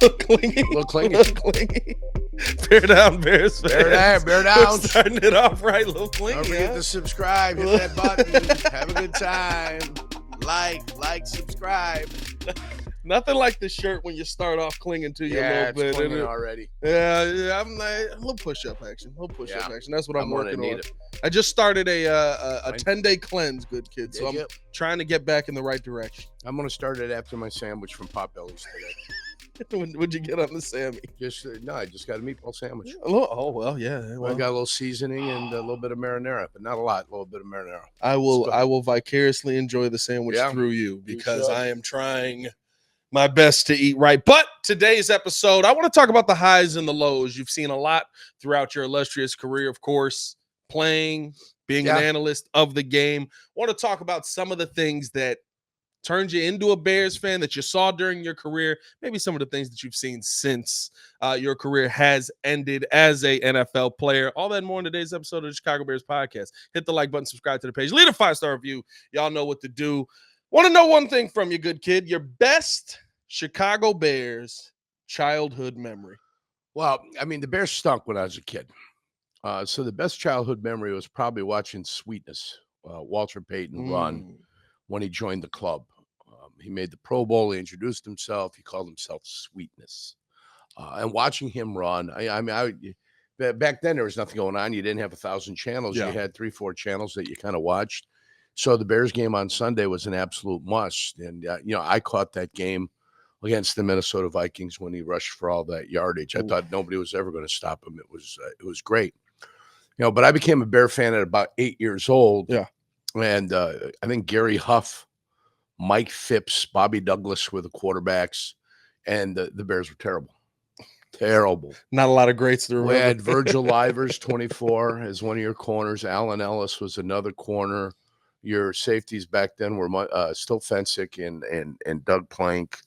clingy. little clingy. Clingy. Bear down, Bears fans. Bear down. We're starting it off right, little clingy. Don't forget to subscribe. Hit that button. Have a good time. Like, subscribe. Nothing like the shirt when you start off clinging to you a little bit. It's clinging already. Yeah, I'm like a little push-up action. That's what I'm working on. It. I just started a 10-day cleanse, good kid. So I'm trying to get back in the right direction. I'm going to start it after my sandwich from Potbelly's today. What'd you get on the Sammy? I just got a meatball sandwich. Oh, well, yeah. Well, I got a little seasoning and a little bit of marinara, but not a lot. A little bit of marinara. I will vicariously enjoy the sandwich through you because I am trying my best to eat right. But today's episode, I want to talk about the highs and the lows. You've seen a lot throughout your illustrious career, of course, playing, being an analyst of the game. I want to talk about some of the things that turned you into a Bears fan that you saw during your career, maybe some of the things that you've seen since your career has ended as a NFL player. All that and more in today's episode of the Chicago Bears podcast. Hit the like button, subscribe to the page, leave a 5-star review. Y'all know what to do. Want to know one thing from you, good kid. Your best Chicago Bears childhood memory. Well, I mean, the Bears stunk when I was a kid. So the best childhood memory was probably watching Sweetness, Walter Payton run when he joined the club. He made the Pro Bowl. He introduced himself. He called himself Sweetness. And watching him run, back then there was nothing going on. You didn't have 1,000 channels. You had 3-4 channels that you kind of watched. So the Bears game on Sunday was an absolute must. And, I caught that game against the Minnesota Vikings when he rushed for all that yardage. I thought nobody was ever going to stop him. It was great. But I became a Bear fan at about 8 years old. Yeah. And I think Gary Huff, Mike Phipps, Bobby Douglas were the quarterbacks, and the Bears were terrible. Terrible. Not a lot of greats to remember. We had Virgil Livers, 24, as one of your corners. Alan Ellis was another corner. Your safeties back then were still Fensick and Doug Plank.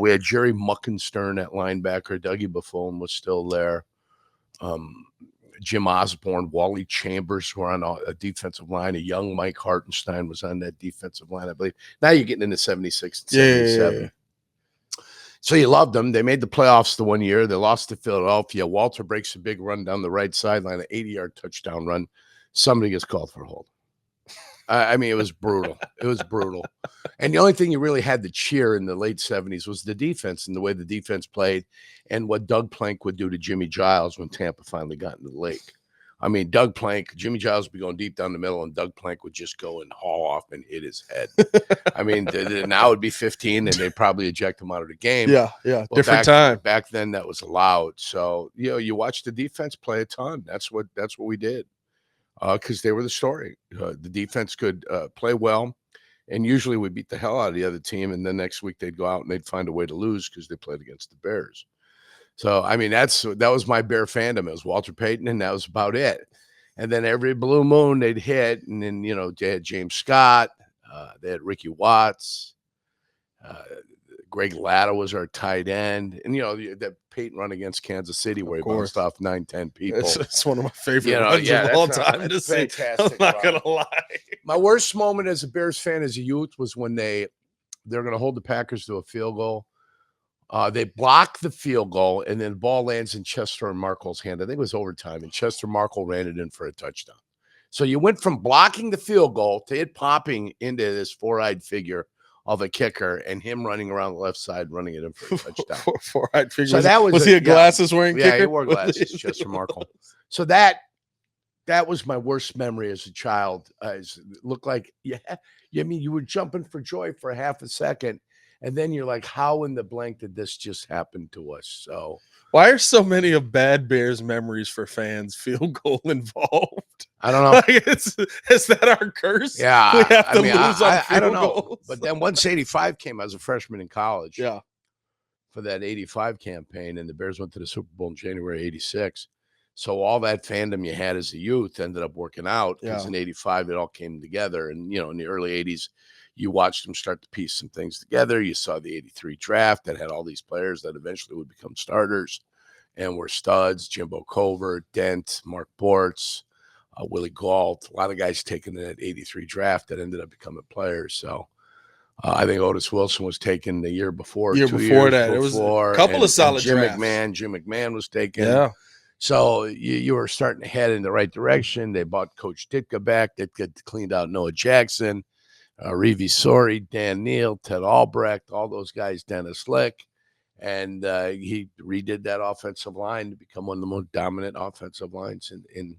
We had Jerry Muckenstern at linebacker. Dougie Buffon was still there. Jim Osborne, Wally Chambers were on a defensive line. A young Mike Hartenstein was on that defensive line, I believe. Now you're getting into 76 and 77. Yeah. So you loved them. They made the playoffs the one year. They lost to Philadelphia. Walter breaks a big run down the right sideline, an 80-yard touchdown run. Somebody gets called for a hold. I mean, it was brutal. It was brutal. And the only thing you really had to cheer in the late 70s was the defense and the way the defense played and what Doug Plank would do to Jimmy Giles when Tampa finally got into the lake. I mean, Jimmy Giles would be going deep down the middle, and Doug Plank would just go and haul off and hit his head. I mean, now it'd be 15, and they'd probably eject him out of the game. Yeah. Well, different time. Back then, that was allowed. So, you watch the defense play a ton. That's what we did. Because they were the story. The defense could play well, and usually we beat the hell out of the other team, and then next week they'd go out and they'd find a way to lose because they played against the Bears. So, I mean, that was my Bear fandom. It was Walter Payton, and that was about it. And then every blue moon they'd hit, and then, they had James Scott, they had Ricky Watts, Greg Latta was our tight end. And, that Peyton run against Kansas City where he bounced off 9-10 people. It's one of my favorite runs of all time to see. I'm not going to lie. My worst moment as a Bears fan as a youth was when they're going to hold the Packers to a field goal. They block the field goal, and then the ball lands in Chester and Markle's hand. I think it was overtime, and Chester Markle ran it in for a touchdown. So you went from blocking the field goal to it popping into this four-eyed figure of a kicker and him running around the left side, running it in for a touchdown. Four-eyed figure. So was he a glasses-wearing kicker? Yeah, he wore glasses, Chester Markle. So that was my worst memory as a child. It looked like, I mean, you were jumping for joy for a half a second, and then you're like, how in the blank did this just happen to us? So why are so many of bad Bears memories for fans field goal involved? I don't know. Is that our curse? Yeah. We have to lose on I don't know. goals. But then once 85 came, I was a freshman in college. Yeah. For that 85 campaign, and the Bears went to the Super Bowl in January 86. So all that fandom you had as a youth ended up working out because in 85 it all came together. And, in the early 80s, you watched them start to piece some things together. You saw the 83 draft that had all these players that eventually would become starters and were studs. Jimbo Covert, Dent, Mark Bortz, Willie Gault, a lot of guys taken in that 83 draft that ended up becoming players. So I think Otis Wilson was taken the year before. Year 2 before years that, before, it was a couple of solid Jim drafts. Jim McMahon was taken. Yeah. So you were starting to head in the right direction. They bought Coach Ditka back. They cleaned out Noah Jackson, Reeve Sori, Dan Neal, Ted Albrecht, all those guys, Dennis Lick. And he redid that offensive line to become one of the most dominant offensive lines in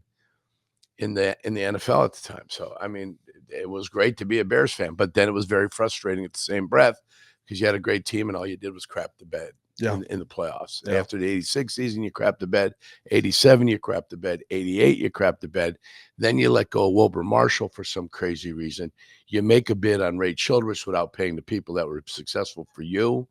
the NFL at the time. So, I mean, it was great to be a Bears fan, but then it was very frustrating at the same breath because you had a great team and all you did was crap the bed in the playoffs. Yeah. After the 86 season, you crap the bed. 87, you crap the bed. 88, you crap the bed. Then you let go of Wilbur Marshall for some crazy reason. You make a bid on Ray Childress without paying the people that were successful for you.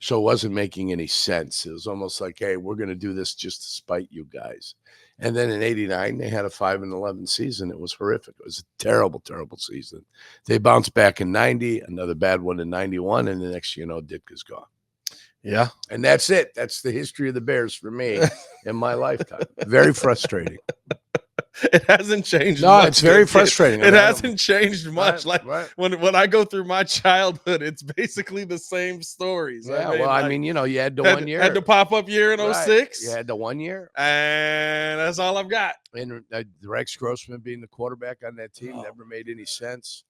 So it wasn't making any sense. It was almost like, hey, we're going to do this just to spite you guys. And then in 89, they had a 5-11 season. It was horrific. It was a terrible, terrible season. They bounced back in 90, another bad one in 91, and the next you know, Ditka's gone. Yeah. And that's it. That's the history of the Bears for me in my lifetime. Very frustrating. It hasn't changed. No, much. It's very frustrating. It hasn't changed much. Right. When I go through my childhood, it's basically the same stories. Yeah, I mean, you know, you had the 1 year. Had the pop-up year in 06. You had the 1 year. And that's all I've got. And Rex Grossman being the quarterback on that team never made any sense.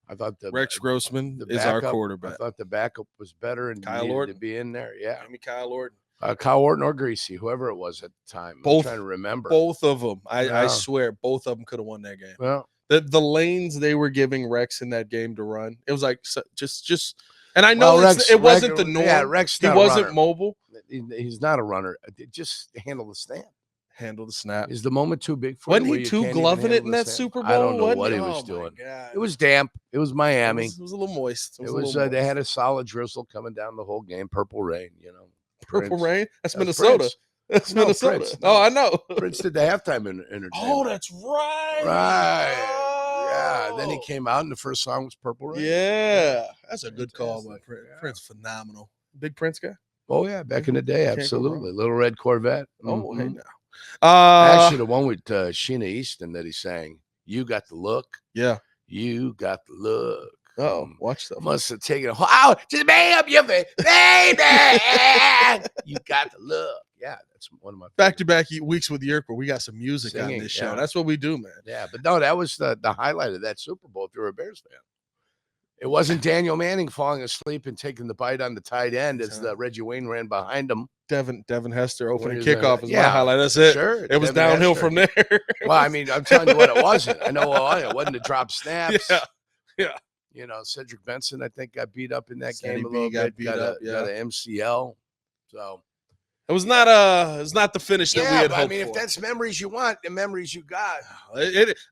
I thought Rex Grossman is our quarterback. I thought the backup was better and Kyle needed Orton to be in there. Yeah. I mean, Kyle Orton. Kyle Orton or Greasy, whoever it was at the time. I'm trying to remember. Both of them. I swear, both of them could have won that game. Well, the lanes they were giving Rex in that game to run, it was like just. And I know it wasn't the norm. Yeah, Rex. He wasn't mobile. He's not a runner. Just handle the snap. Handle the snap. Is the moment too big for him? Wasn't he too gloving it in that Super Bowl? I don't know what he was doing. It was damp. It was Miami. It was a little moist. It was. They had a solid drizzle coming down the whole game. Purple rain. You know. Purple rain. That's Minnesota. That's Minnesota. Prince, no. Oh, I know. Prince did the halftime entertainment. Oh, that's right. Right. Oh. Yeah. Then he came out, and the first song was Purple Rain. Yeah, that's a good call by Prince. Yeah. Prince, phenomenal. Big Prince guy. Oh yeah, back in the day, absolutely. Little Red Corvette. Oh, hey now. Actually, the one with Sheena Easton that he sang, "You Got the Look." Yeah, you got the look. Oh, watch that. Must have taken a while to make up your face, baby. You got the look. Yeah, that's one of my back-to-back weeks with Jurko. We got some music on this show. That's what we do, man. Yeah, but no, that was the highlight of that Super Bowl. If you're a Bears fan, it wasn't Daniel Manning falling asleep and taking the bite on the tight end as Reggie Wayne ran behind him. Devin Hester opening kickoff is my highlight. That's it. Sure, it was downhill from there. Well, I mean, I'm telling you what it wasn't. I know it wasn't a drop snaps. Yeah. You know, Cedric Benson, I think, got beat up in that Sonny game a little bit. Got an MCL. So it was not the finish that we had hoped I mean, for. if that's memories you want, the memories you got.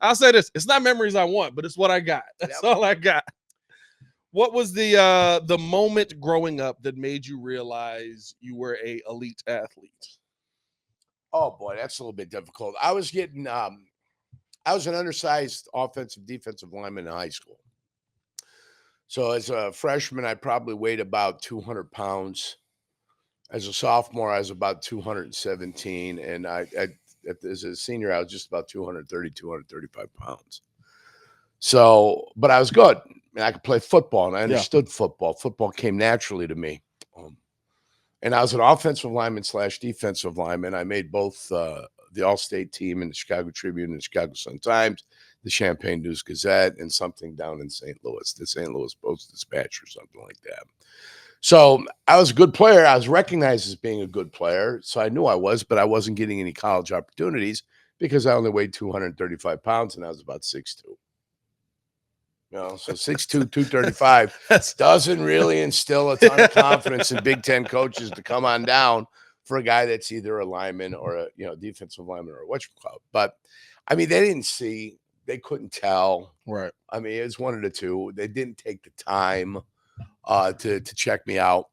I'll say this: it's not memories I want, but it's what I got. That's all I got. What was the moment growing up that made you realize you were a elite athlete? Oh boy, that's a little bit difficult. I was an undersized offensive defensive lineman in high school. So as a freshman, I probably weighed about 200 pounds. As a sophomore, I was about 217. And as a senior, I was just about 230, 235 pounds. So, but I was good. I mean, I could play football and I understood football. Football came naturally to me. And I was an offensive lineman / defensive lineman. I made both the All-State team in the Chicago Tribune and the Chicago Sun-Times, the Champaign News-Gazette, and something down in St. Louis, the St. Louis Post-Dispatch or something like that. So I was a good player. I was recognized as being a good player. So I knew I was, but I wasn't getting any college opportunities because I only weighed 235 pounds and I was about 6'2". You know, so 6'2", 235 doesn't really instill a ton of confidence in Big Ten coaches to come on down for a guy that's either a lineman or a defensive lineman or a whatchamacallit. But I mean, they couldn't tell. Right. I mean, it was one of the two. They didn't take the time to check me out.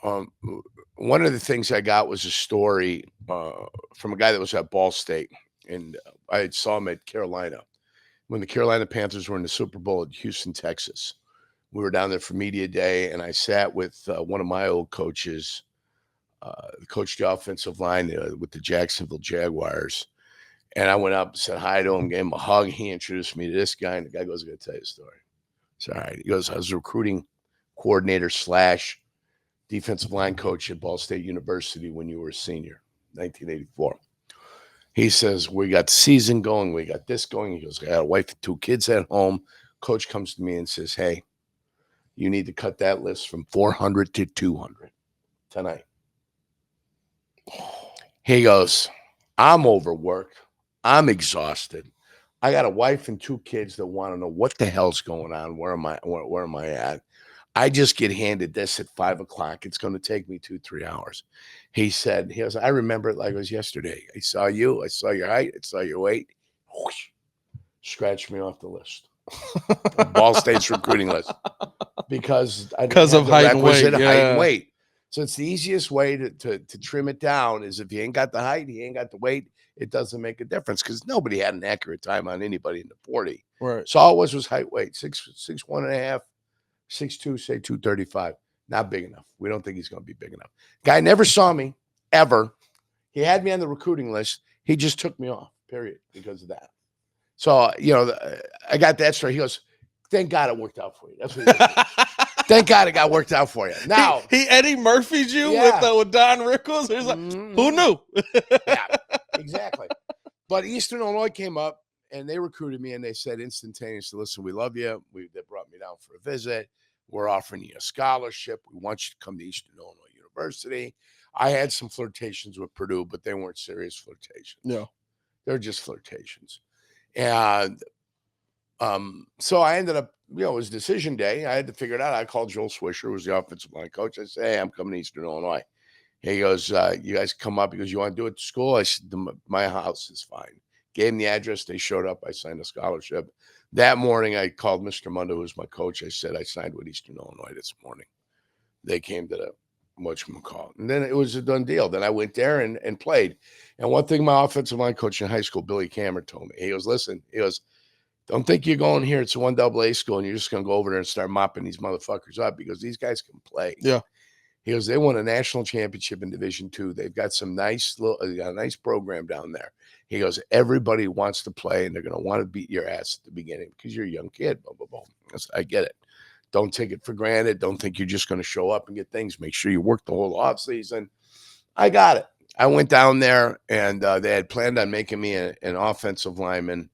One of the things I got was a story from a guy that was at Ball State, and I saw him at Carolina when the Carolina Panthers were in the Super Bowl at Houston, Texas. We were down there for media day, and I sat with one of my old coaches, coached the offensive line with the Jacksonville Jaguars. And I went up and said hi to him, gave him a hug. He introduced me to this guy, and the guy goes, "I'm going to tell you a story." All right. He goes, I was a recruiting coordinator / defensive line coach at Ball State University when you were a senior, 1984. He says, we got the season going. We got this going. He goes, I got a wife and 2 kids at home. Coach comes to me and says, hey, you need to cut that list from 400 to 200 tonight. He goes, I'm overworked. I'm exhausted. I got a wife and 2 kids that want to know what the hell's going on. Where am I at? I just get handed this at 5 o'clock. It's going to take me 2-3 hours. He goes, I remember it like it was yesterday. I saw you. I saw your height. I saw your weight. Whoosh, scratched me off the list. Ball State's recruiting list. Because of height and weight. Height and weight. So it's the easiest way to trim it down is if you ain't got the height, you ain't got the weight, it doesn't make a difference because nobody had an accurate time on anybody in the 40. Right. So all it was height, weight, 6'1.5", 6'2", say 235. Not big enough. We don't think he's going to be big enough. Guy never saw me ever. He had me on the recruiting list. He just took me off, period, because of that. So, I got that straight. He goes, thank God it worked out for you. That's what he said. Thank God it got worked out for you. Now he Eddie Murphy'd you with Don Rickles. He's like, who knew? Yeah, exactly. But Eastern Illinois came up and they recruited me and they said instantaneously, listen, we love you. They brought me down for a visit. We're offering you a scholarship. We want you to come to Eastern Illinois University. I had some flirtations with Purdue, but they weren't serious flirtations. No, they're just flirtations. And so I ended up, it was decision day. I had to figure it out. I called Joel Swisher, who was the offensive line coach. I said, hey, I'm coming to Eastern Illinois. He goes, you guys come up. He goes, you want to do it to school? I said, my house is fine. Gave him the address. They showed up. I signed a scholarship. That morning, I called Mr. Mundo, who was my coach. I said, I signed with Eastern Illinois this morning. They came to the whatchamacallit. And then it was a done deal. Then I went there and played. And one thing my offensive line coach in high school, Billy Cameron, told me, he goes, listen, don't think you're going here. It's a 1AA school, and you're just going to go over there and start mopping these motherfuckers up because these guys can play. Yeah. He goes, they won a national championship in Division II. They've got some nice program down there. He goes, everybody wants to play, and they're going to want to beat your ass at the beginning because you're a young kid. Blah, blah, blah. I get it. Don't take it for granted. Don't think you're just going to show up and get things. Make sure you work the whole offseason. I got it. I went down there, and they had planned on making me an offensive lineman,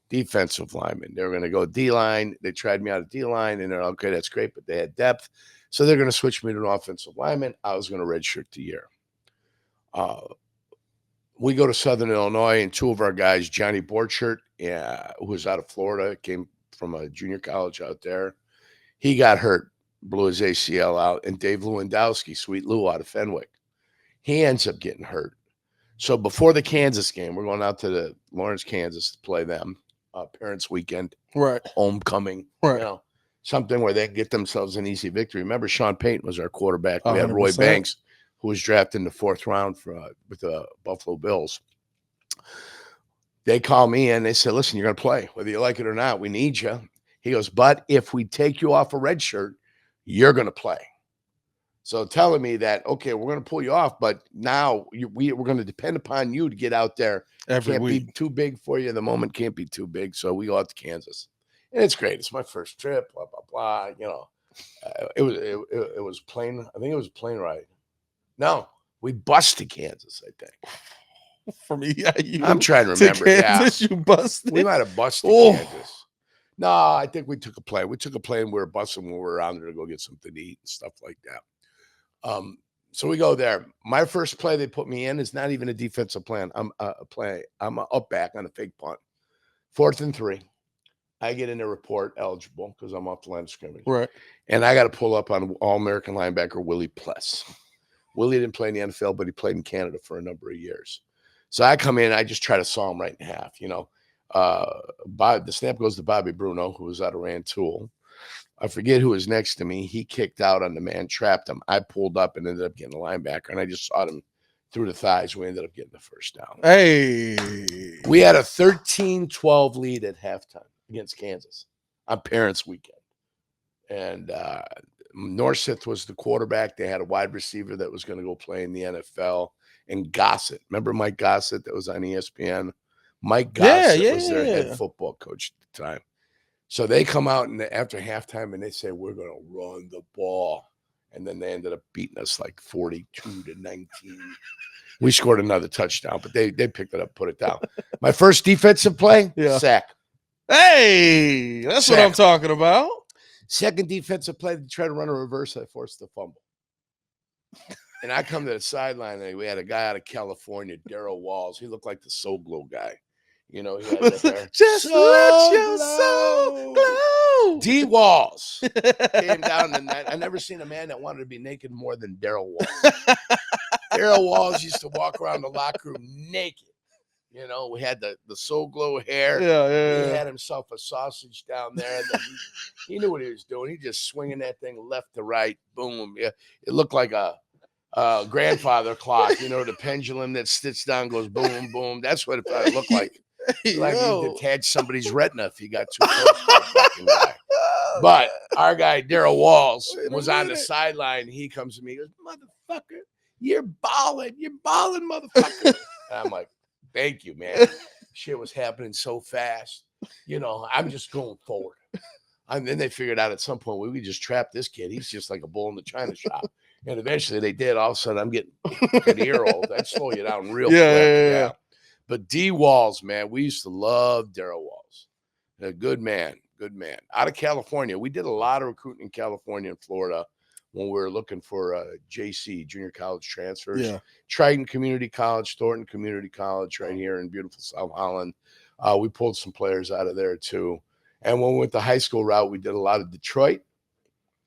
defensive lineman. They were going to go D-line. They tried me out at D-line, and they're okay, that's great, but they had depth. So they're going to switch me to an offensive lineman. I was going to redshirt the year. We go to Southern Illinois, and 2 of our guys, Johnny Borchert, who was out of Florida, came from a junior college out there. He got hurt, blew his ACL out, and Dave Lewandowski, Sweet Lou out of Fenwick. He ends up getting hurt. So before the Kansas game, we're going out to Lawrence, Kansas to play them. Parents' weekend, right? Homecoming, right? Something where they get themselves an easy victory. Remember, Sean Payton was our quarterback. We 100%. had Roy Banks, who was drafted in the 4th round with the Buffalo Bills. They call me and they said, listen, you're going to play. Whether you like it or not, we need you. He goes, but if we take you off a red shirt, you're going to play. So telling me that, okay, we're going to pull you off, but now we're going to depend upon you to get out there. Every can't week. Be too big for you. The moment can't be too big. So we go out to Kansas. And it's great. It's my first trip, blah, blah, blah. It was plane. I think it was a plane ride. No, we bused to Kansas, I think. For me, I'm trying to remember. Kansas, you busted? We might have bused to Kansas. No, I think we took a plane. We took a plane. We were busing when we were around there to go get something to eat and stuff like that. So we go there. My first play they put me in is not even a defensive plan. I'm I'm up back on a fake punt. 4th and 3. I get in a report eligible because I'm off the line of scrimmage. Right. And I got to pull up on All-American linebacker Willie Pless. Willie didn't play in the NFL, but he played in Canada for a number of years. So I come in, I just try to saw him right in half. The snap goes to Bobby Bruno, who was out of Rantoul. I forget who was next to me. He kicked out on the man, trapped him. I pulled up and ended up getting a linebacker, and I just saw him through the thighs. We ended up getting the first down. Hey. We had a 13-12 lead at halftime against Kansas on Parents' Weekend. And Norseth was the quarterback. They had a wide receiver that was going to go play in the NFL. And Gossett. Remember Mike Gossett that was on ESPN? Mike Gossett was their head football coach at the time. So they come out and after halftime and they say, we're going to run the ball. And then they ended up beating us like 42-19. We scored another touchdown, but they picked it up, put it down. My first defensive play, sack. Hey, that's what I'm talking about. Second defensive play, they tried to run a reverse. I forced the fumble. And I come to the sideline, and we had a guy out of California, Darryl Walls. He looked like the Soul Glow guy. You know, he had the hair. Just let your soul glow. D. Walls came down, and I never seen a man that wanted to be naked more than Darryl Walls. Darryl Walls used to walk around the locker room naked. You know, we had the Soul Glow hair. He had himself a sausage down there. He knew what he was doing. He just swinging that thing left to right. Boom. Yeah, it looked like a grandfather clock. You know, the pendulum that sits down goes boom, boom. That's what it looked like. Like he detached somebody's retina if he got too close to the fucking guy. But our guy, Darryl Walls, was on the sideline. He comes to me. He goes, motherfucker, you're balling, motherfucker. And I'm like, thank you, man. Shit was happening so fast. You know, I'm just going forward. And then they figured out at some point we could just trap this kid. He's just like a bull in the china shop. And eventually they did. All of a sudden, I'm getting an ear old. That'd slow you down real quick. Yeah. But D. Walls, man, we used to love Darryl Walls. A good man. Out of California. We did a lot of recruiting in California and Florida when we were looking for JC, junior college transfers. Yeah. Triton Community College, Thornton Community College right here in beautiful South Holland. We pulled some players out of there too. And when we went the high school route, we did a lot of Detroit.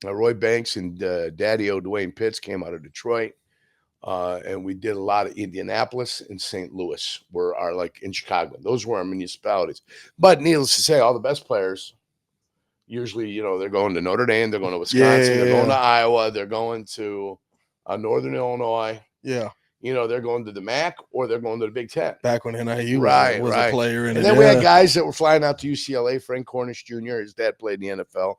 Roy Banks and Daddy-O Dwayne Pitts came out of Detroit. And we did a lot of Indianapolis and St. Louis were our, like, in Chicago. Those were our municipalities. But needless to say, all the best players, usually, you know, they're going to Notre Dame, they're going to Wisconsin, they're going to Iowa, they're going to Northern Illinois. Yeah. You know, they're going to the MAC or they're going to the Big Ten. Back when NIU was a player in it. And then we had guys that were flying out to UCLA. Frank Cornish Jr., his dad played in the NFL.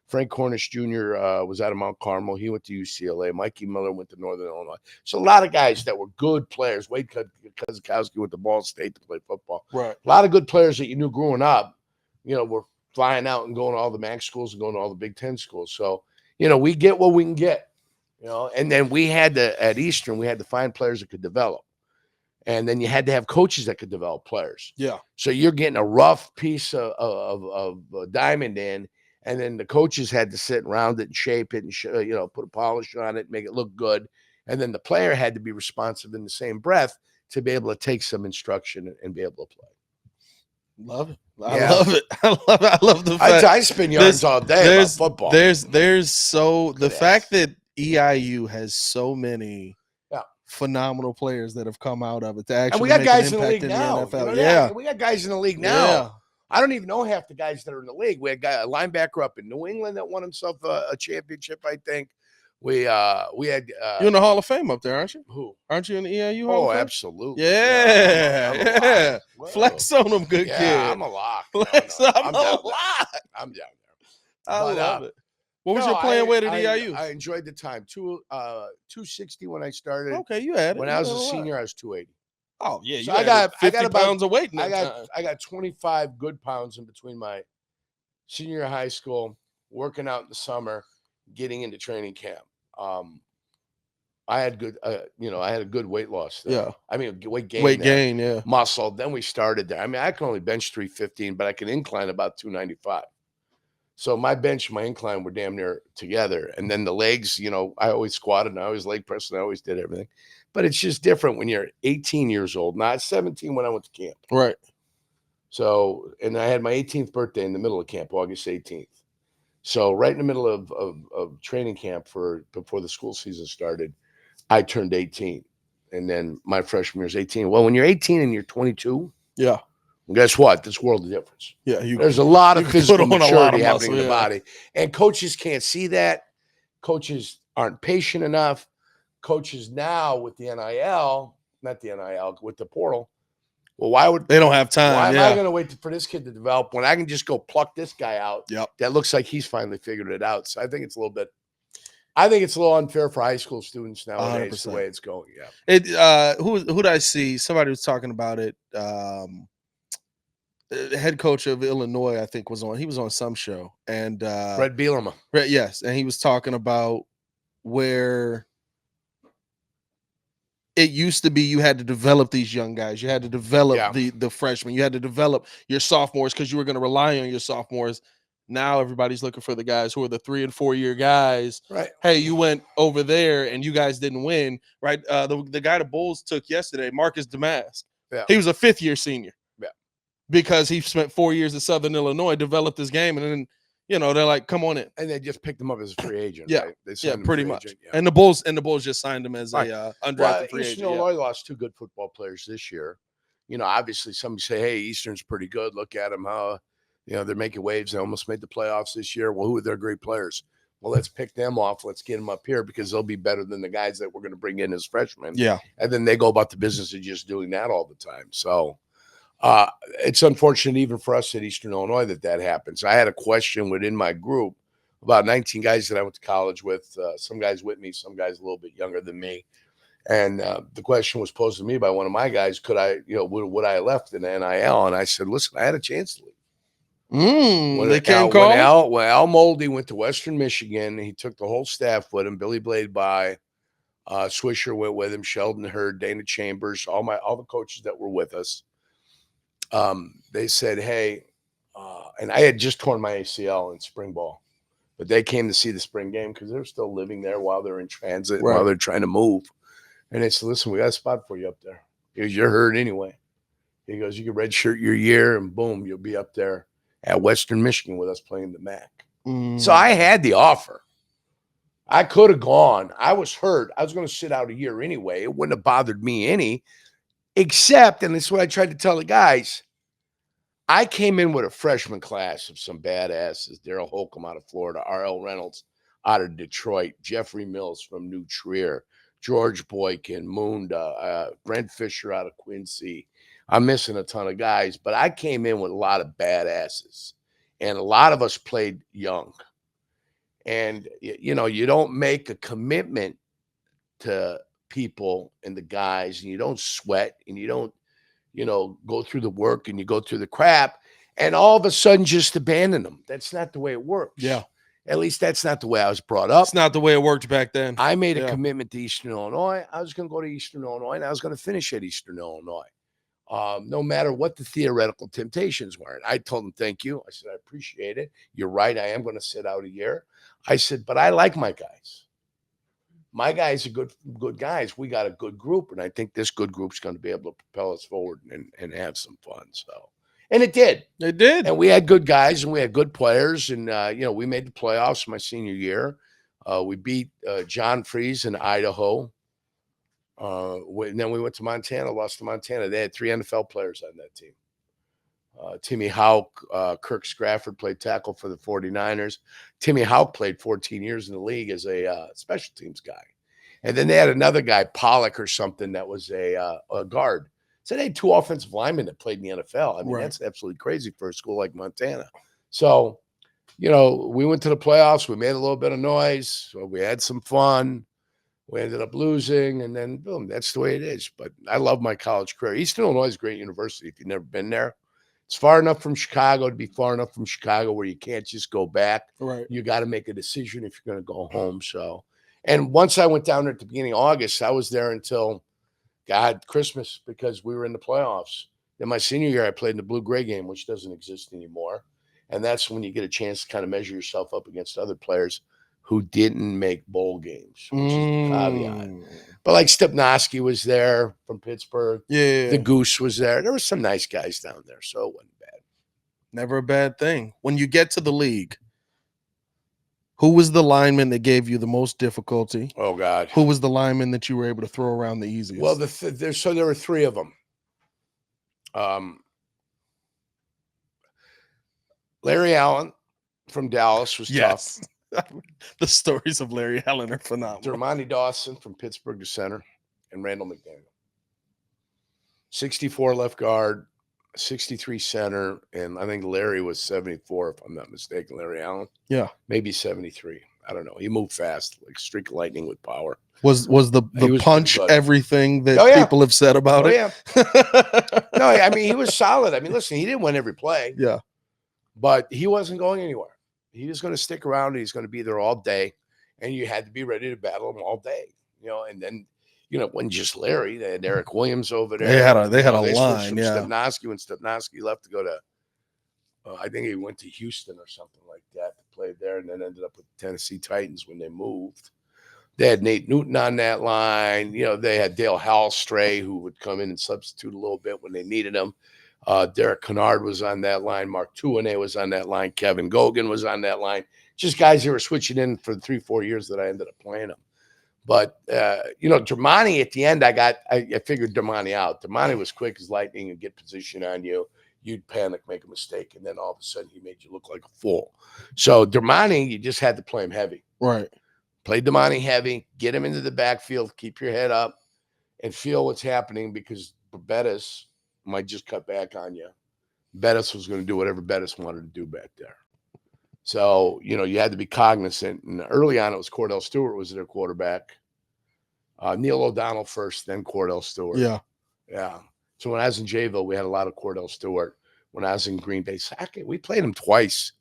Frank Cornish Jr. Was out of Mount Carmel. He went to UCLA. Mikey Miller went to Northern Illinois. So a lot of guys that were good players. Wade Kozakowski went to Ball State to play football. Right. A lot of good players that you knew growing up, you know, were flying out and going to all the MAC schools and going to all the Big Ten schools. So, you know, we get what we can get, you know. And then we had to, at Eastern, we had to find players that could develop. And then you had to have coaches that could develop players. Yeah. So you're getting a rough piece of diamond in. And then the coaches had to sit around it and shape it and, you know, put a polish on it, make it look good. And then the player had to be responsive in the same breath to be able to take some instruction and be able to play. Love it. I love it. I love the fact. I spin yards all day about football. The fact that EIU has so many phenomenal players that have come out of it to actually and we got make guys an in the impact league in now. the NFL. You know, we got guys in the league now. Yeah. I don't even know half the guys that are in the league. We had a linebacker up in New England that won himself a championship, I think. We had you're in the Hall of Fame up there, aren't you? Who? Aren't you in the EIU Hall of Fame? Absolutely. Yeah. Flex on them, good kid. I'm a lock. Flex on them, lock. I'm down there. I love it. What was your playing weight at EIU? I enjoyed the time. 260 when I started. Okay, you had it. When I was a senior, I was 280. Oh yeah, so I got 50 about, pounds of weight in that time. I got 25 good pounds in between my senior year of high school, working out in the summer, getting into training camp. I had good, I had a good weight loss. Yeah, I mean weight gain. Yeah, muscle. Then we started there. I mean, I can only bench 315, but I can incline about 295. So my bench and my incline were damn near together. And then the legs, you know, I always squatted and I always leg pressed and I always did everything. But it's just different when you're 18 years old, not 17 when I went to camp. Right. So, and I had my 18th birthday in the middle of camp, August 18th. So right in the middle of training camp before the school season started, I turned 18. And then my freshman year is 18. Well, when you're 18 and you're 22. Yeah. Well, guess what? This world of difference. Yeah. There's a lot of physical maturity happening in the body. And coaches can't see that. Coaches aren't patient enough. Coaches now with the NIL, with the portal. Well, they don't have time? Why am I going to wait for this kid to develop when I can just go pluck this guy out? Yep. That looks like he's finally figured it out. So I think it's a little unfair for high school students nowadays 100%. The way it's going. Yeah. Who did I see? Somebody was talking about it. the head coach of Illinois, I think, he was on some show, and Brett Bielema. Yes, and he was talking about where it used to be you had to develop these young guys, you had to develop the freshmen, you had to develop your sophomores because you were going to rely on your sophomores. Now everybody's looking for the guys who are the 3 and 4 year guys. Right. Hey, you went over there and you guys didn't win. Right. The guy the Bulls took yesterday, Marcus Damask. Yeah. He was a 5th year senior. Yeah. Because he spent 4 years at Southern Illinois, developed his game, and then they're like, "Come on in." And they just picked him up as a free agent. Yeah, right? They yeah, pretty much. Agent, yeah. And the Bulls just signed him as a undrafted free Eastern agent. Illinois lost 2 good football players this year. Obviously, somebody say, "Hey, Eastern's pretty good. Look at them. How they're making waves. They almost made the playoffs this year. Well, who are their great players? Well, let's pick them off. Let's get them up here because they'll be better than the guys that we're going to bring in as freshmen." Yeah, and then they go about the business of just doing that all the time. So. It's unfortunate even for us at Eastern Illinois that happens. I had a question within my group, about 19 guys that I went to college with, some guys with me, some guys a little bit younger than me. And the question was posed to me by one of my guys, could I, would I have left in NIL? And I said, listen, I had a chance to leave. They came call? When Al Moldy went to Western Michigan, he took the whole staff with him. Billy Blade by, Swisher went with him, Sheldon Hurd, Dana Chambers, all the coaches that were with us. They said, hey, and I had just torn my ACL in spring ball, but they came to see the spring game because they're still living there while they're in transit, while they're trying to move. And they said, listen, we got a spot for you up there. He goes, you're hurt anyway. He goes, you can redshirt your year and boom, you'll be up there at Western Michigan with us playing the MAC. So I had the offer. I could have gone. I was hurt. I was going to sit out a year anyway. It wouldn't have bothered me any. Except, and this is what I tried to tell the guys, I came in with a freshman class of some badasses. Daryl Holcomb out of Florida, R.L. Reynolds out of Detroit, Jeffrey Mills from New Trier, George Boykin, Munda, Brent Fisher out of Quincy. I'm missing a ton of guys, but I came in with a lot of badasses. And a lot of us played young. And, you don't make a commitment to people and the guys, and you don't sweat, and you don't, go through the work, and you go through the crap, and all of a sudden just abandon them. That's not the way it works. Yeah. At least that's not the way I was brought up. It's not the way it worked back then. I made a commitment to Eastern Illinois. I was going to go to Eastern Illinois, and I was going to finish at Eastern Illinois. No matter what the theoretical temptations were. And I told them, thank you. I said, I appreciate it. You're right. I am going to sit out a year. I said, but I like my guys. My guys are good guys. We got a good group, and I think this good group's going to be able to propel us forward and have some fun. So, and it did. It did. And we had good guys, and we had good players, and we made the playoffs my senior year. We beat John Freeze in Idaho. And then we went to Montana, lost to Montana. They had 3 NFL players on that team. Timmy Houck, Kirk Scrafford played tackle for the 49ers. Timmy Houck played 14 years in the league as a special teams guy. And then they had another guy, Pollock or something, that was a guard. So they had 2 offensive linemen that played in the NFL. I mean, that's absolutely crazy for a school like Montana. So, we went to the playoffs. We made a little bit of noise. So we had some fun. We ended up losing, and then, boom, that's the way it is. But I love my college career. Eastern Illinois is a great university if you've never been there. It's far enough from Chicago to be far enough from Chicago where you can't just go back. Right. You got to make a decision if you're going to go home. So, and once I went down there at the beginning of August, I was there until, Christmas, because we were in the playoffs. Then my senior year, I played in the blue-gray game, which doesn't exist anymore. And that's when you get a chance to kind of measure yourself up against other players who didn't make bowl games, which is the caveat. But like Stepnoski was there from Pittsburgh. Yeah. The Goose was there. There were some nice guys down there, so it wasn't bad. Never a bad thing. When you get to the league, who was the lineman that gave you the most difficulty? Oh, God. Who was the lineman that you were able to throw around the easiest? Well, there were 3 of them. Larry Allen from Dallas was tough. The stories of Larry Allen are phenomenal. Dermontti Dawson from Pittsburgh, the center, and Randall McDaniel. 64 left guard, 63 center, and I think Larry was 74, if I'm not mistaken, Larry Allen. Yeah. Maybe 73. I don't know. He moved fast, like streak of lightning with power. Was the punch everything that people have said about it? Yeah. No, I mean, he was solid. I mean, listen, he didn't win every play. Yeah. But he wasn't going anywhere. He was going to stick around. And he's going to be there all day. And you had to be ready to battle him all day. And then, it wasn't just Larry. They had Eric Williams over there. They had a they line, from yeah. Stepnoski when Stepnoski left to go to, I think he went to Houston or something like that to play there, and then ended up with the Tennessee Titans when they moved. They had Nate Newton on that line. They had Dale Halstray, who would come in and substitute a little bit when they needed him. Derek Kennard was on that line. Mark Tuane was on that line. Kevin Gogan was on that line. Just guys who were switching in for the 3-4 years that I ended up playing them. But, Dermani at the end, I figured Dermani out. Dermani was quick as lightning and get position on you. You'd panic, make a mistake, and then all of a sudden he made you look like a fool. So Dermani, you just had to play him heavy. Right. Play Dermani heavy, get him into the backfield, keep your head up, and feel what's happening because Bettis might just cut back on you. Bettis was going to do whatever Bettis wanted to do back there. So, you had to be cognizant. And early on, it was Cordell Stewart was their quarterback. Neil O'Donnell first, then Cordell Stewart. Yeah. Yeah. So when I was in Jayville, we had a lot of Cordell Stewart. When I was in Green Bay, we played him twice.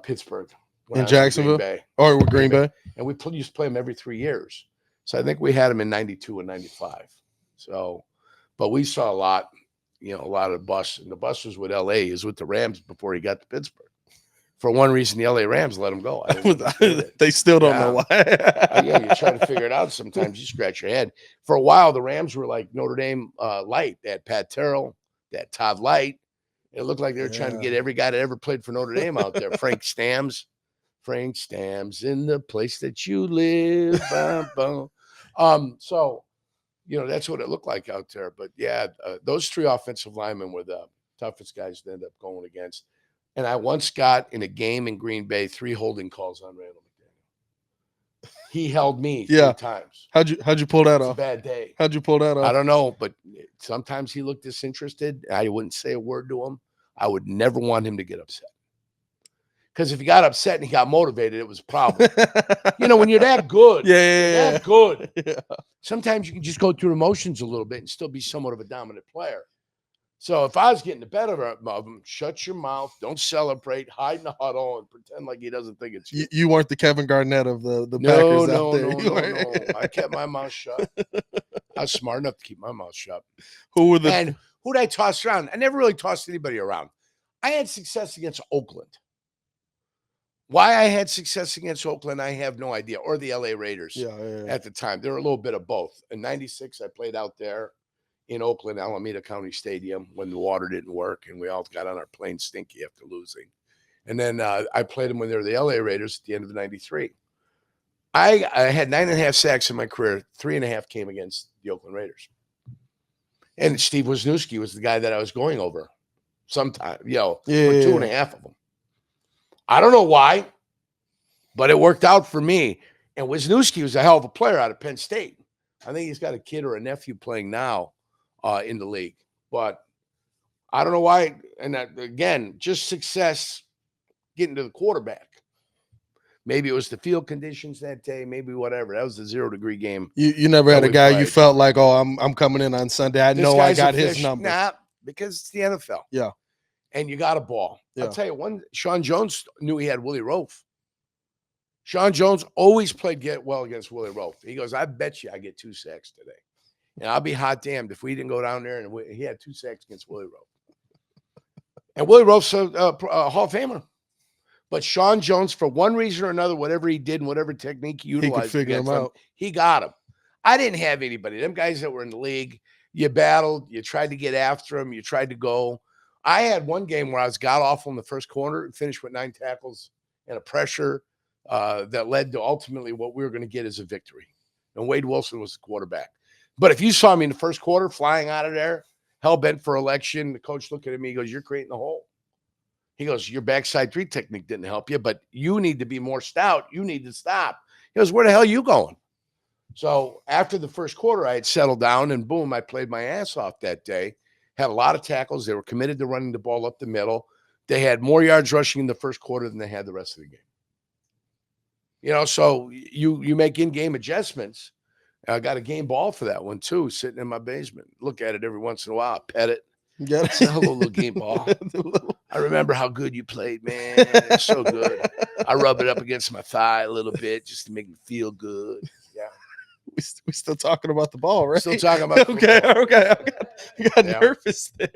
Pittsburgh. In Jacksonville? Or with Green Bay? And we used to play him every 3 years. So I think we had him in 92 and 95. So, but we saw a lot of busts. And the bust was with LA, is with the Rams before he got to Pittsburgh. For one reason, the LA Rams let him go. They still don't know why. Yeah, you try to figure it out. Sometimes you scratch your head. For a while, the Rams were like Notre Dame light. They had Pat Terrell, they had Todd Light. It looked like they were trying to get every guy that ever played for Notre Dame out there. Frank Stamms in the place that you live. So, that's what it looked like out there. But yeah, those 3 offensive linemen were the toughest guys to end up going against. And I once got in a game in Green Bay 3 holding calls on Randall McDaniel. He held me 3 times. How'd you pull that off? It's a bad day. How'd you pull that off? I don't know, but sometimes he looked disinterested. I wouldn't say a word to him. I would never want him to get upset. Because if he got upset and he got motivated, it was a problem. When you're that good, that good. Yeah. Sometimes you can just go through emotions a little bit and still be somewhat of a dominant player. So if I was getting the better of him, shut your mouth, don't celebrate, hide in the huddle, and pretend like he doesn't think it's you. You weren't the Kevin Garnett of the Packers out there. No. I kept my mouth shut. I was smart enough to keep my mouth shut. Who'd I toss around? I never really tossed anybody around. I had success against Oakland. Why I had success against Oakland, I have no idea. Or the LA Raiders at the time. They were a little bit of both. In 96, I played out there in Oakland, Alameda County Stadium, when the water didn't work and we all got on our plane stinky after losing. And then I played them when they were the LA Raiders at the end of 93. I had 9.5 sacks in my career. 3.5 came against the Oakland Raiders. And Steve Wisniewski was the guy that I was going over sometime, for 2.5 of them. I don't know why, but it worked out for me. And Wisniewski was a hell of a player out of Penn State. I think he's got a kid or a nephew playing now in the league. But I don't know why. And again, just success getting to the quarterback. Maybe it was the field conditions that day, maybe whatever. That was a 0-degree game. You never had a guy you felt like, I'm coming in on Sunday. I know I got his number. Nah, because it's the NFL. Yeah. And you got a ball. Yeah. I'll tell you, Sean Jones knew he had Willie Rofe. Sean Jones always played well against Willie Rofe. He goes, I bet you I get 2 sacks today. And I'll be hot damned if we didn't go down there and he had 2 sacks against Willie Rofe. And Willie Rofe's a Hall of Famer. But Sean Jones, for one reason or another, whatever he did and whatever technique he utilized, he could figure him out. He got him. I didn't have anybody. Them guys that were in the league, you battled, you tried to get after them, you tried to go. I had one game where I was god-awful in the first quarter and finished with 9 tackles and a pressure that led to ultimately what we were going to get as a victory. And Wade Wilson was the quarterback. But if you saw me in the first quarter flying out of there, hell-bent for election, the coach looking at me, he goes, you're creating the hole. He goes, your backside 3 technique didn't help you, but you need to be more stout. You need to stop. He goes, where the hell are you going? So after the first quarter, I had settled down, and boom, I played my ass off that day. Had a lot of tackles. They were committed to running the ball up the middle. They had more yards rushing in the first quarter than they had the rest of the game. So you make in-game adjustments. I got a game ball for that one too, sitting in my basement. Look at it every once in a while, pet it. Yeah. It's a little game ball. I remember how good you played, man. It's so good. I rub it up against my thigh a little bit just to make me feel good. Yeah. We still talking about the ball, right? Still talking about okay. football. Okay. I got nervous there.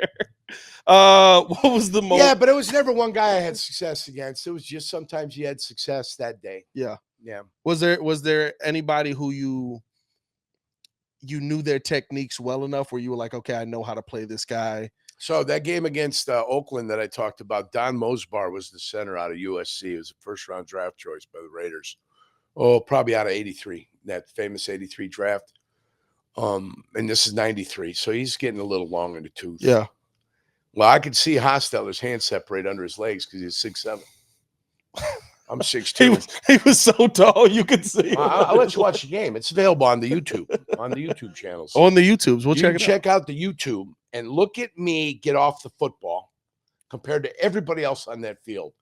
What was the moment? Yeah, but it was never one guy I had success against. It was just sometimes you had success that day. Yeah. Yeah. Was there anybody who you knew their techniques well enough where you were like, okay, I know how to play this guy? So that game against Oakland that I talked about, Don Mosbar was the center out of USC. It was a first-round draft choice by the Raiders. Oh, probably out of 83, that famous 83 draft. And this is 93, so he's getting a little long in the tooth. Yeah. Well, I could see Hostetler's hand separate under his legs because he's 6'7". I'm 6'2". He was so tall you could see. I'll let you watch the game. It's available on the YouTube channels. On the YouTubes. We'll check out the YouTube and look at me get off the football compared to everybody else on that field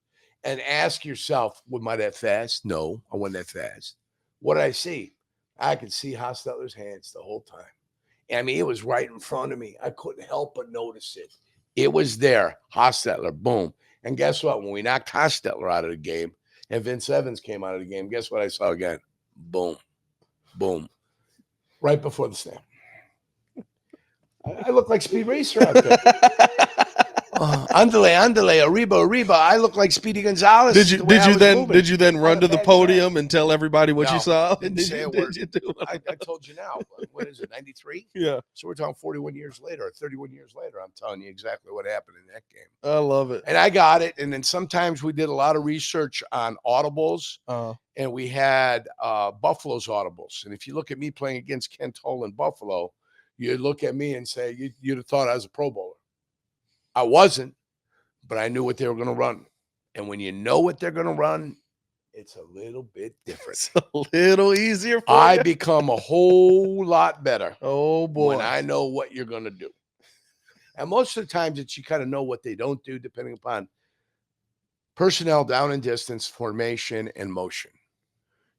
and ask yourself, am I that fast? No, I wasn't that fast. What did I see? I could see Hostetler's hands the whole time. I mean, it was right in front of me. I couldn't help but notice it. It was there. Hostetler, boom. And guess what? When we knocked Hostetler out of the game and Vince Evans came out of the game, guess what I saw again? Boom. Boom. Right before the snap. I look like Speed Racer out there. Andale, Arriba. I look like Speedy Gonzalez. Did you then run to the podium and tell everybody what you saw? Didn't say a word. I told you now. What is it, 93? Yeah. So we're talking 41 years later, or 31 years later. I'm telling you exactly what happened in that game. I love it. And I got it. And then sometimes we did a lot of research on audibles, and we had Buffalo's audibles. And if you look at me playing against Kent Hull in Buffalo, you'd look at me and say, you'd have thought I was a Pro Bowler. I wasn't, but I knew what they were going to run. And when you know what they're going to run, it's a little bit different. It's a little easier for I you. become a whole lot better. Oh, boy. When I know what you're going to do. And most of the times it's you kind of know what they don't do depending upon personnel, down and distance, formation, and motion.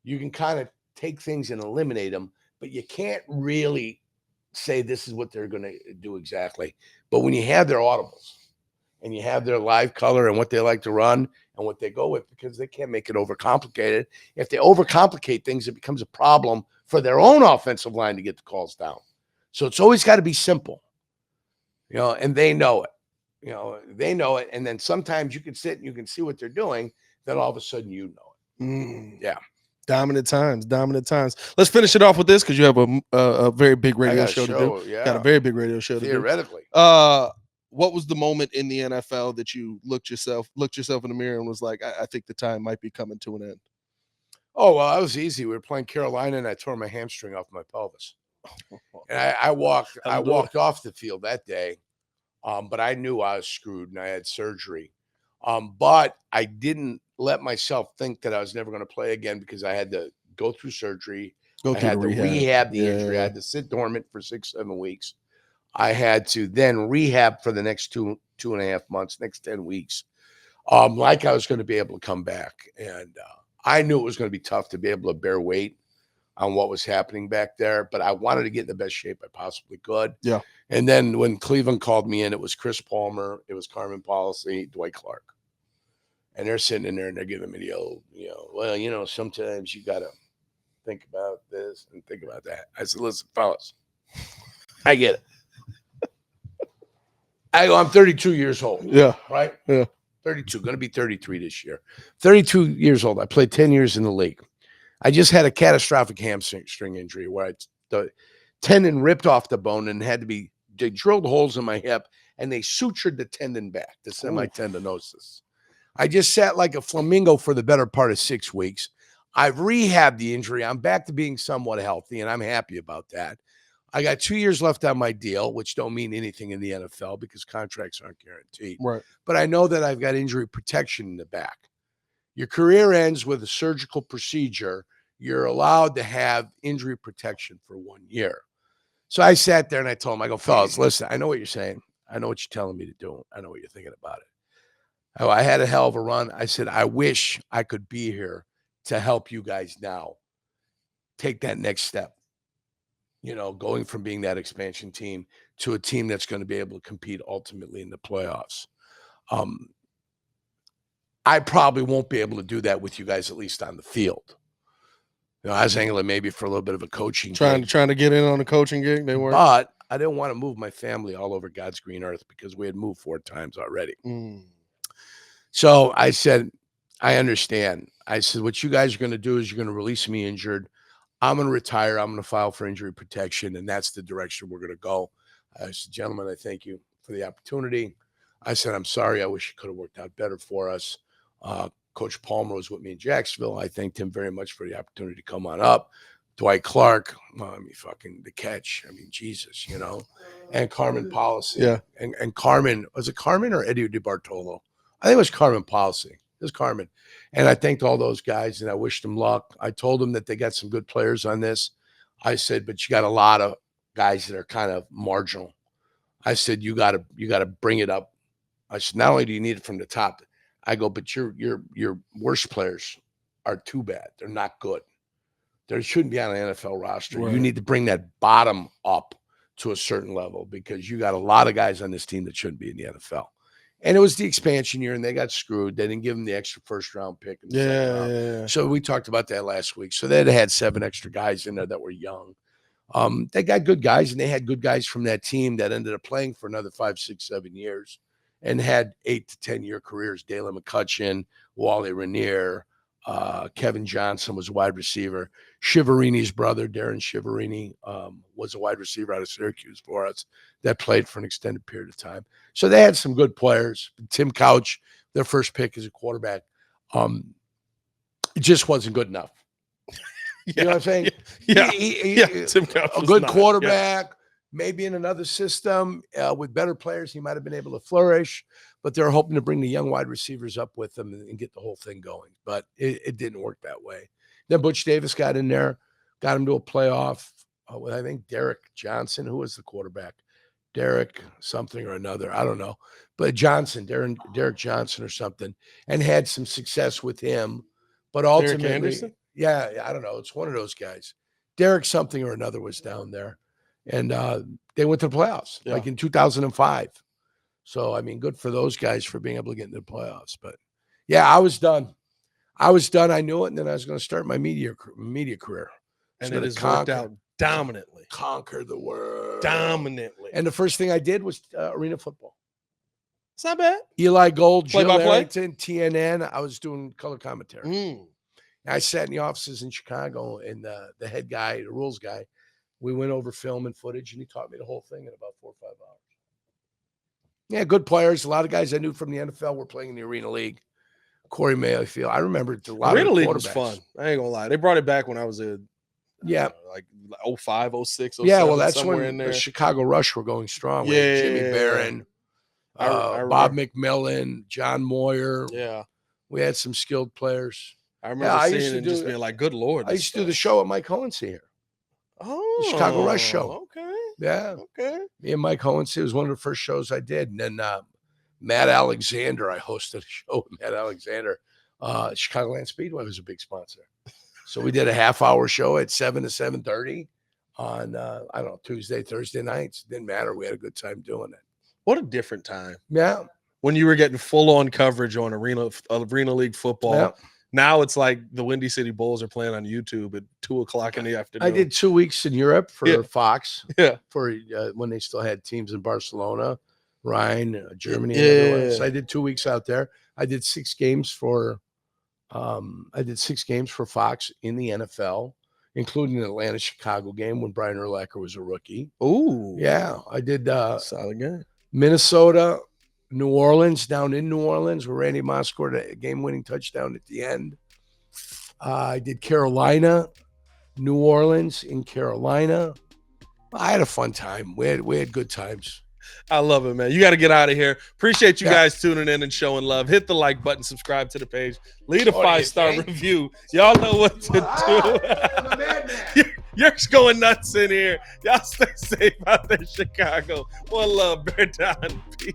You can kind of take things and eliminate them, but you can't really say this is what they're going to do exactly. But when you have their audibles and you have their live color and what they like to run and what they go with, because they can't make it overcomplicated. If they overcomplicate things, it becomes a problem for their own offensive line to get the calls down. So it's always got to be simple, and they know it. They know it. And then sometimes you can sit and you can see what they're doing. Then all of a sudden, know it. Yeah. Dominant times. Let's finish it off with this because you have a very big radio show to do. Yeah. Got a very big radio show to do. Theoretically. What was the moment in the NFL that you looked yourself in the mirror and was like, I think the time might be coming to an end? Oh, well, that was easy. We were playing Carolina and I tore my hamstring off my pelvis. And I walked off the field that day. But I knew I was screwed and I had surgery. But I didn't let myself think that I was never going to play again because I had to go through surgery. I had to rehab the injury. I had to sit dormant for 6-7 weeks. I had to then rehab for the next 2.5 months, next 10 weeks. Like I was going to be able to come back. And I knew it was going to be tough to be able to bear weight on what was happening back there, but I wanted to get in the best shape I possibly could. Yeah. And then when Cleveland called me in, it was Chris Palmer, it was Carmen Policy, Dwight Clark. And they're sitting in there and they're giving me the old, well, sometimes you got to think about this and think about that. I said, listen, fellas, I get it. I go, I'm 32 years old. Yeah. Right? Yeah. 32, going to be 33 this year. 32 years old. I played 10 years in the league. I just had a catastrophic hamstring injury where the tendon ripped off the bone and they drilled holes in my hip and they sutured the tendon back, the semitendinosis. I just sat like a flamingo for the better part of 6 weeks. I've rehabbed the injury. I'm back to being somewhat healthy, and I'm happy about that. I got 2 years left on my deal, which don't mean anything in the NFL because contracts aren't guaranteed. Right. But I know that I've got injury protection in the back. Your career ends with a surgical procedure. You're allowed to have injury protection for 1 year. So I sat there and I told him, I go, fellas, listen, I know what you're saying. I know what you're telling me to do. I know what you're thinking about it. I had a hell of a run. I said, I wish I could be here to help you guys now take that next step. going from being that expansion team to a team that's going to be able to compete ultimately in the playoffs. I probably won't be able to do that with you guys, at least on the field. I was angling maybe for a little bit of a coaching trying to get in on the coaching gig. They weren't. But I didn't want to move my family all over God's green earth because we had moved 4 times already. So I said, I understand. I said, what you guys are going to do is you're going to release me injured. I'm going to retire. I'm going to file for injury protection, and that's the direction we're going to go. I said, gentlemen, I thank you for the opportunity. I said, I'm sorry. I wish it could have worked out better for us. Coach Palmer was with me in Jacksonville. I thanked him very much for the opportunity to come on up. Dwight Clark, fucking the catch. Jesus, and Carmen Policy. Yeah. And Carmen, was it Carmen or Eddie DiBartolo? I think it was Carmen Policy. It was Carmen. And I thanked all those guys and I wished them luck. I told them that they got some good players on this. I said, but you got a lot of guys that are kind of marginal. I said, you got to bring it up. I said, not only do you need it from the top, I go, but your worst players are too bad. They're not good. They shouldn't be on an NFL roster. Right. You need to bring that bottom up to a certain level because you got a lot of guys on this team that shouldn't be in the NFL. And it was the expansion year, and they got screwed. They didn't give them the extra first-round pick. In the second round. Yeah. So we talked about that last week. So they had 7 extra guys in there that were young. They got good guys, and they had good guys from that team that ended up playing for another 5, 6, 7 years and had 8 to 10-year careers. Dalen McCutcheon, Wally Rainier, Kevin Johnson was a wide receiver. Shiverini's brother, Darren Shiverini, was a wide receiver out of Syracuse for us that played for an extended period of time. So they had some good players. Tim Couch, their first pick as a quarterback, it just wasn't good enough. You know what I'm saying? Yeah. Tim Couch, a good quarterback. Maybe in another system with better players, he might have been able to flourish. But they're hoping to bring the young wide receivers up with them and get the whole thing going. But it didn't work that way. Then Butch Davis got in there, got him to a playoff with, I think, Derek Johnson. Who was the quarterback? Derek something or another. I don't know. But Derek Johnson or something, and had some success with him. But ultimately, Derek Anderson? Yeah, I don't know. It's one of those guys. Derek something or another was down there. And they went to the playoffs, like in 2005. So, good for those guys for being able to get into the playoffs. But, yeah, I was done. I knew it, and then I was going to start my media career. And it has worked out dominantly. Conquer the world. Dominantly. And the first thing I did was arena football. It's not bad. Eli Gold, Jill Play-by-play? Arrington, TNN. I was doing color commentary. I sat in the offices in Chicago, and the head guy, the rules guy, we went over film and footage, and he taught me the whole thing in about 4 or 5 hours. Yeah, good players. A lot of guys I knew from the NFL were playing in the Arena League. Corey Mayfield. I remember a lot Arena of League was fun. I ain't gonna lie. They brought it back when I was like 05, 06, 07. Yeah, well, that's when in there. The Chicago Rush were going strong. Yeah, with Jimmy Barron, Bob McMillan, John Moyer. Yeah, we had some skilled players. I remember seeing it and just being like, "Good Lord!" I used to do the show at Mike Cohen's here. Oh, the Chicago Rush show. Okay. Yeah. Okay. Me and Mike Cohen's. It was one of the first shows I did. And then Matt Alexander, I hosted a show with Matt Alexander. Chicagoland Speedway was a big sponsor. So we did a half-hour show at 7 to 7:30 on, Tuesday, Thursday nights. Didn't matter. We had a good time doing it. What a different time. Yeah. When you were getting full-on coverage on Arena League football. Yeah. Now it's like the Windy City Bulls are playing on YouTube at 2:00 in the afternoon. I did 2 weeks in Europe for Fox. Yeah. For when they still had teams in Barcelona, Rhine, Germany, and everywhere. So I did 2 weeks out there. I did 6 games for Fox in the NFL, including the Atlanta-Chicago game when Brian Urlacher was a rookie. Ooh. Yeah. I did solid game. Minnesota, New Orleans, down in New Orleans, where Randy Moss scored a game-winning touchdown at the end. I did Carolina, New Orleans in Carolina. I had a fun time. We had good times. I love it, man. You got to get out of here. Appreciate you guys tuning in and showing love. Hit the like button, subscribe to the page, leave a 5-star review. Y'all know what to do. You're just going nuts in here. Y'all stay safe out there, Chicago. One love, Bear Down. Peace.